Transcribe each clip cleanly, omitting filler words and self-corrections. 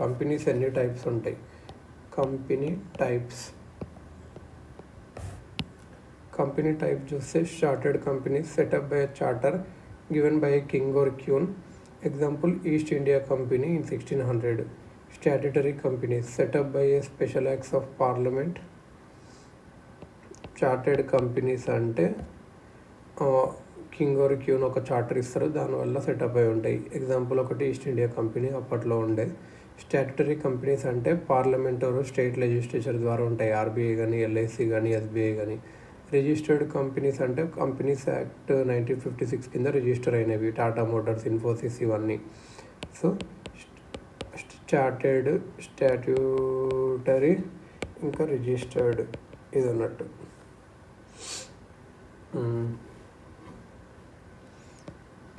Companies ఎన్ని types ఉంటాయి. Company types చూస్తే chartered companies set up by charter given by a king or queen. Example East India company in 1600. Statutory companies set up by a special acts of parliament. Chartered companies అంటే king or queen ఒక charter ఇస్తారు, దానివల్ల setup అయి ఉంటాయి. Example ఒకటి east India company అప్పట్లో ఉండే. Statutory companies అంటే పార్లమెంట్ ఆర్ స్టేట్ లెజిస్లేచర్ ద్వారా ఉంటాయి, ఆర్బీఐ కానీ ఎల్ఐసి కానీ ఎస్బీఐ కానీ. రిజిస్టర్డ్ కంపెనీస్ అంటే కంపెనీస్ యాక్ట్ 1956 కింద రిజిస్టర్ అయినవి, టాటా మోటార్స్, ఇన్ఫోసిస్ ఇవన్నీ. సో చార్టెడ్, స్టాట్యూటరీ, ఇంకా రిజిస్టర్డ్ ఇది అన్నట్టు.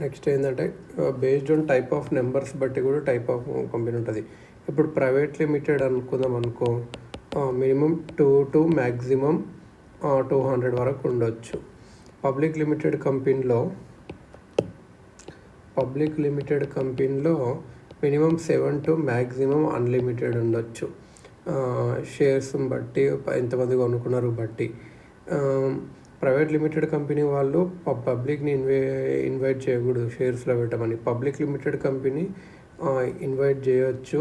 నెక్స్ట్ ఏంటంటే based on type of numbers బట్టి కూడా టైప్ ఆఫ్ కంపెనీ ఉంటుంది. ఇప్పుడు ప్రైవేట్ లిమిటెడ్ అనుకుందాం అనుకో, మినిమం 2 to మ్యాక్సిమం 200 వరకు ఉండొచ్చు. పబ్లిక్ లిమిటెడ్ కంపెనీలో మినిమం 7 to మ్యాక్సిమం అన్లిమిటెడ్ ఉండొచ్చు, షేర్స్ బట్టి ఎంతమంది కొనుక్కున్నారు బట్టి. ప్రైవేట్ లిమిటెడ్ కంపెనీ వాళ్ళు పబ్లిక్ని ఇన్వైట్ చేయకూడదు షేర్స్లో పెట్టమని. పబ్లిక్ లిమిటెడ్ కంపెనీ ఇన్వైట్ చేయొచ్చు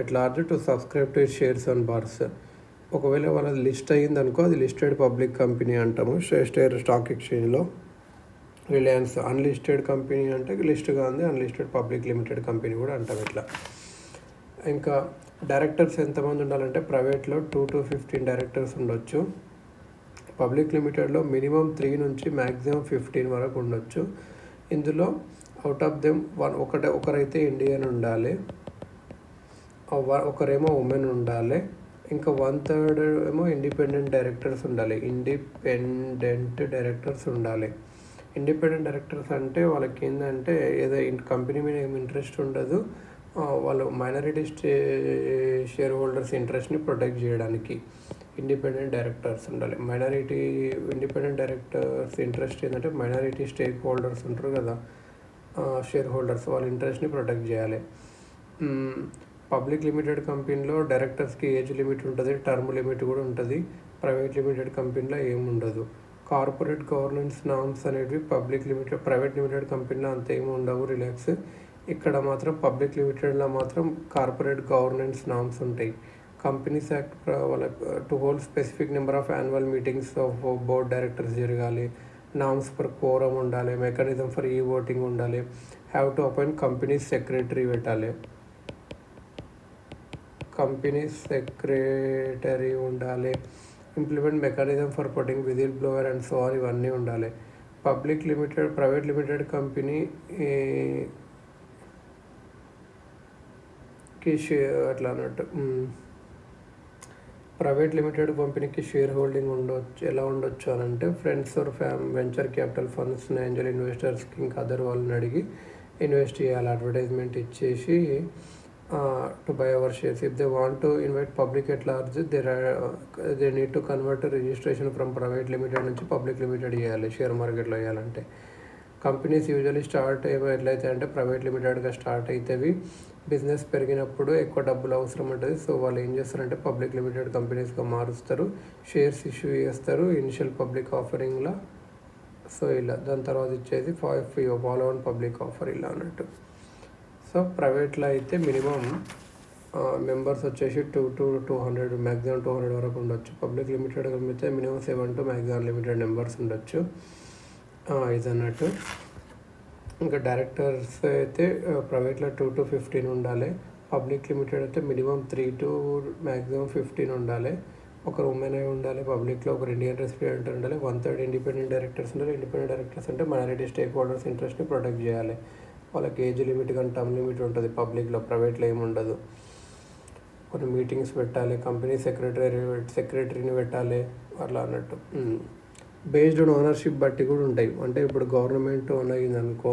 at large to subscribe to shares on bars. ఒకవేళ వాళ్ళది లిస్ట్ అయ్యింది అనుకో, అది లిస్టెడ్ పబ్లిక్ కంపెనీ అంటాము స్టాక్ ఎక్స్చేంజ్లో. రిలయన్స్ అన్లిస్టెడ్ కంపెనీ అంటే లిస్ట్గా ఉంది, అన్లిస్టెడ్ పబ్లిక్ లిమిటెడ్ కంపెనీ కూడా అంటాం ఇట్లా. ఇంకా డైరెక్టర్స్ ఎంతమంది ఉండాలంటే ప్రైవేట్లో 2 to 15 డైరెక్టర్స్ ఉండొచ్చు. పబ్లిక్ లిమిటెడ్లో మినిమం 3 నుంచి మ్యాక్సిమం 15 వరకు ఉండొచ్చు. ఇందులో అవుట్ ఆఫ్ దెమ్ ఒకరైతే ఇండియన్ ఉండాలి, ఒకరేమో ఉమెన్ ఉండాలి, ఇంకా 1/3 ఏమో ఇండిపెండెంట్ డైరెక్టర్స్ ఉండాలి. ఇండిపెండెంట్ డైరెక్టర్స్ అంటే వాళ్ళకి ఏంటంటే ఏదో కంపెనీ మీద ఏమి ఇంట్రెస్ట్ ఉండదు, వాళ్ళు మైనారిటీ షేర్ హోల్డర్స్ ఇంట్రెస్ట్ని ప్రొటెక్ట్ చేయడానికి ఇండిపెండెంట్ డైరెక్టర్స్ ఉండాలి. ఇండిపెండెంట్ డైరెక్టర్స్ ఇంట్రెస్ట్ ఏంటంటే మైనారిటీ స్టేక్ హోల్డర్స్ ఉంటారు కదా, షేర్ హోల్డర్స్, వాళ్ళ ఇంట్రెస్ట్ని ప్రొటెక్ట్ చేయాలి. పబ్లిక్ లిమిటెడ్ కంపెనీలో డైరెక్టర్స్కి ఏజ్ లిమిట్ ఉంటుంది, టర్మ్ లిమిట్ కూడా ఉంటుంది. ప్రైవేట్ లిమిటెడ్ కంపెనీలో ఏముండదు. కార్పొరేట్ గవర్నెన్స్ నామ్స్ అనేవి ప్రైవేట్ లిమిటెడ్ కంపెనీలో అంత ఏమి ఉండవు, రిలాక్స్. ఇక్కడ మాత్రం పబ్లిక్ లిమిటెడ్లో మాత్రం కార్పొరేట్ గవర్నెన్స్ నామ్స్ ఉంటాయి. కంపెనీస్ యాక్ట్ వాళ్ళకి to hold specific number of annual meetings of board directors జరగాలి. నామ్స్ ఫర్ కోరం ఉండాలి, మెకానిజం ఫర్ ఈ ఓటింగ్ ఉండాలి. Have to appoint company secretary పెట్టాలి, ఉండాలి. Implement mechanism for putting whistle blower and so on, ఇవన్నీ ఉండాలి. Private limited కంపెనీకి అట్లా అన్నట్టు. ప్రైవేట్ లిమిటెడ్ కంపెనీకి షేర్ హోల్డింగ్ ఎలా ఉండొచ్చు అని అంటే friends or venture capital funds, angel ఇన్వెస్టర్స్కి ఇంకా అదర్ వాళ్ళని అడిగి ఇన్వెస్ట్ చేయాలి. అడ్వర్టైజ్మెంట్ ఇచ్చేసి to buy our shares. If they want to invite public at large, they need to convert registration from private limited నుంచి పబ్లిక్ లిమిటెడ్ చేయాలి share మార్కెట్లో వేయాలంటే. Companies usually start ఎట్లయితే అంటే ప్రైవేట్ లిమిటెడ్గా స్టార్ట్ అవుతాయి. బిజినెస్ పెరిగినప్పుడు ఎక్కువ డబ్బులు అవసరం ఉంటుంది, సో వాళ్ళు ఏం చేస్తారంటే పబ్లిక్ లిమిటెడ్ కంపెనీస్గా మారుస్తారు, షేర్స్ ఇష్యూ చేస్తారు ఇనిషియల్ పబ్లిక్ ఆఫరింగ్లో. సో ఇలా దాని తర్వాత ఇచ్చేది ఫాలో ఆన్ పబ్లిక్ ఆఫర్ ఇలా అన్నట్టు. సో ప్రైవేట్లో అయితే మినిమం మెంబర్స్ వచ్చేసి 2 to 200, మ్యాక్సిమం 200 వరకు ఉండొచ్చు. పబ్లిక్ లిమిటెడ్ అయితే minimum 7 to maximum limited members ఉండొచ్చు ఇది అన్నట్టు. ఇంకా డైరెక్టర్స్ అయితే ప్రైవేట్లో 2 to 15 ఉండాలి. పబ్లిక్ లిమిటెడ్ అయితే మినిమం 3 to మ్యాక్సిమం 15 ఉండాలి. ఒకరు ఉమెన్ అయి ఉండాలి. పబ్లిక్లో ఒకరు ఇండియన్ రెసిడెంట్ ఉండాలి. 1/3 ఇండిపెండెంట్ డైరెక్టర్స్ ఉండాలి. ఇండిపెండెంట్ డైరెక్టర్స్ అంటే మైనారిటీ స్టేక్ హోల్డర్స్ ఇంట్రెస్ట్ని ప్రొటెక్ట్ చేయాలి. వాళ్ళకి ఏజ్ లిమిట్ కానీ టర్మ్ లిమిట్ ఉంటుంది పబ్లిక్లో, ప్రైవేట్లో ఏమి ఉండదు. కొన్ని మీటింగ్స్ పెట్టాలి, కంపెనీ సెక్రటరీని పెట్టాలి అట్లా అన్నట్టు. బేస్డ్ ఆన్ ఓనర్షిప్ బట్టి కూడా ఉంటాయి. అంటే ఇప్పుడు గవర్నమెంట్ ఓన్ అయ్యింది అనుకో,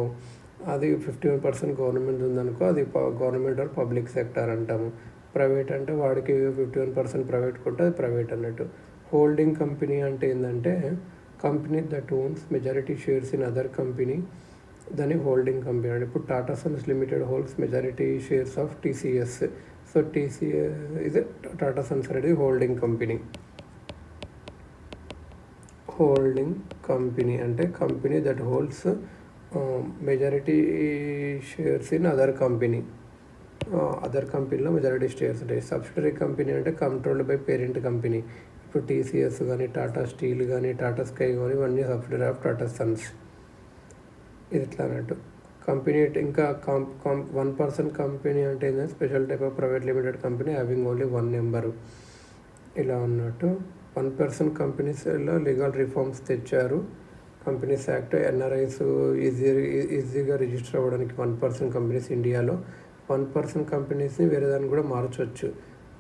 అది 51% గవర్నమెంట్ ఉందనుకో, అది గవర్నమెంట్ ఆర్ పబ్లిక్ సెక్టర్ అంటాము. ప్రైవేట్ అంటే వాడికి 51% ప్రైవేట్ కొంటే అది ప్రైవేట్ అన్నట్టు. హోల్డింగ్ కంపెనీ అంటే ఏంటంటే company that owns majority shares in other company దాన్ని హోల్డింగ్ కంపెనీ అంటే ఇప్పుడు Tata Sons Limited holds majority shares of TCS. So TCS ఇది టాటా సన్స్ అనేది హోల్డింగ్ కంపెనీ. హోల్డింగ్ కంపెనీ అంటే company that holds majority shares in other company. Other కంపెనీలో majority shares ఉంటాయి. Subsidiary company అంటే controlled by parent company. ఇప్పుడు TCS కానీ, Tata steel కానీ, Tata sky కానీ ఇవన్నీ సబ్సిడరీ ఆఫ్ టాటా సన్స్. ఇది ఎట్లా అన్నట్టు కంపెనీ. ఇంకా వన్ పర్సన్ కంపెనీ అంటే ఏంటంటే special type of private limited company having only one number. ఇలా ఉన్నట్టు 1% కంపెనీస్లో లీగల్ రిఫార్మ్స్ తెచ్చారు. కంపెనీస్ యాక్ట్ ఎన్ఆర్ఐస్ ఈజీగా రిజిస్టర్ అవ్వడానికి 1% కంపెనీస్ ఇండియాలో. 1% కంపెనీస్ని వేరే దాన్ని కూడా మార్చవచ్చు.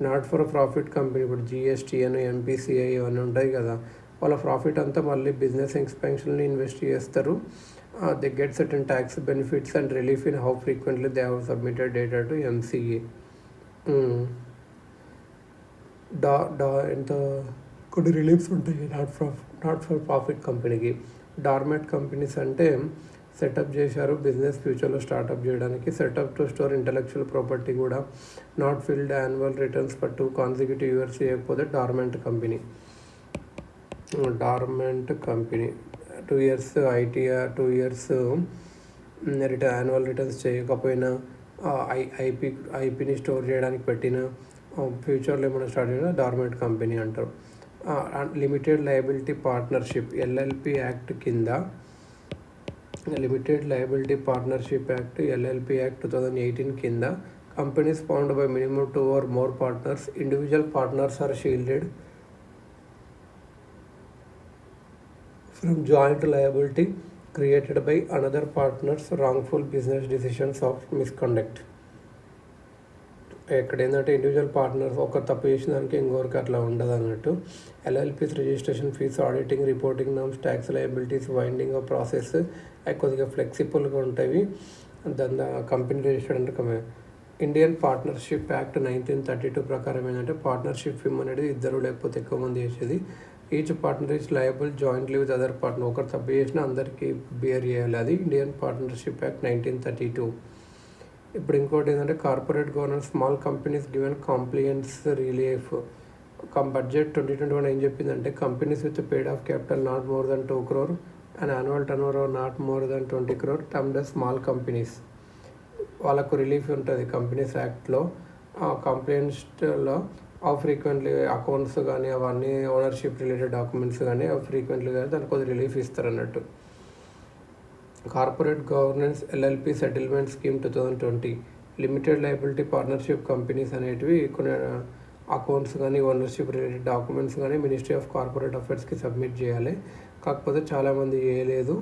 నాట్ ఫర్ ప్రాఫిట్ కంపెనీ ఇప్పుడు జిఎస్టీ అని, ఎంపీసీఐ ఇవన్నీ ఉంటాయి కదా, వాళ్ళ ప్రాఫిట్ అంతా మళ్ళీ బిజినెస్ ఎక్స్పాన్షన్ని ఇన్వెస్ట్ చేస్తారు. They get certain tax benefits and relief in how frequently they have submitted data to MCA. ఎంత కొన్ని రిలీఫ్స్ ఉంటాయి నాట్ ఫర్ ప్రాఫిట్ కంపెనీకి. డార్మెట్ కంపెనీస్ అంటే సెటప్ చేశారు బిజినెస్ ఫ్యూచర్లో స్టార్ట్అప్ చేయడానికి. Setup to store intellectual property కూడా. Not filed annual returns for 2 consecutive years చేయకపోతే dormant company. 2 years ITR 2 years annual returns చేయకపోయినా, ఐపీని స్టోర్ చేయడానికి పెట్టిన, ఫ్యూచర్లో ఏమైనా స్టార్ట్ అయినా డార్మెంట్ కంపెనీ అంటారు. Limited liability partnership LLP act కింద, limited liability partnership act LLP act 2018 కింద companies found by minimum 2 or more partners, individual partners are shielded from joint liability created by another partners wrongful business decisions of misconduct. ఇక్కడ ఏంటంటే individual partners ఒక తప్పు చేసిన దానికి ఇంకొకరికి అట్లా ఉండదు అన్నట్టు. LLPs registration fee, auditing, reporting norms, tax liabilities, winding off process అవి కొద్దిగా ఫ్లెక్సిబుల్గా ఉంటాయి. దాని కంపెనీ రిజిస్టర్డ్ అంటే ఇండియన్ పార్ట్నర్షిప్ యాక్ట్ 1932 ప్రకారం ఏంటంటే పార్ట్నర్షిప్ ఫిమ్ అనేది ఇద్దరు లేకపోతే ఎక్కువ మంది చేసేది. Each partner is liable jointly with other partner. ఒకరు తప్పు చేసినా అందరికీ బియర్ చేయాలి. అది ఇండియన్ పార్ట్నర్షిప్ యాక్ట్ 1932. ఇప్పుడు ఇంకోటి ఏంటంటే corporate governance, small companies given compliance relief. Budget 2021 ఏం చెప్పిందంటే companies with paid of capital not more than 2 crore and annual turn over not more than 20 crore termed as small companies. వాళ్ళకు relief ఉంటుంది companies యాక్ట్లో. కంప్లైంట్స్లో frequently accounts కానీ అవన్నీ ownership related documents కానీ frequently కానీ దానికి కొద్దిగా రిలీఫ్ ఇస్తారు అన్నట్టు. Corporate governance LLP settlement scheme 2020. Limited liability partnership companies అనేటివి కొన్ని అకౌంట్స్ కానీ ఓనర్షిప్ రిలేటెడ్ డాక్యుమెంట్స్ కానీ మినిస్ట్రీ ఆఫ్ కార్పొరేట్ అఫైర్స్కి సబ్మిట్ చేయాలి. కాకపోతే చాలామంది చేయలేదు.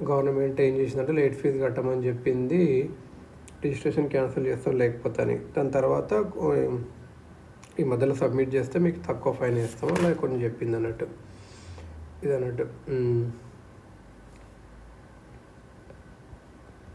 గవర్నమెంట్ ఏం చేసిందంటే లేట్ ఫీజు కట్టమని చెప్పింది, రిజిస్ట్రేషన్ క్యాన్సిల్ చేస్తాం లేకపోతే అని. దాని తర్వాత ఈ మధ్యలో సబ్మిట్ చేస్తే మీకు తక్కువ ఫైన్ వేస్తాం అలా కొన్ని చెప్పింది అన్నట్టు. ఇది అన్నట్టు.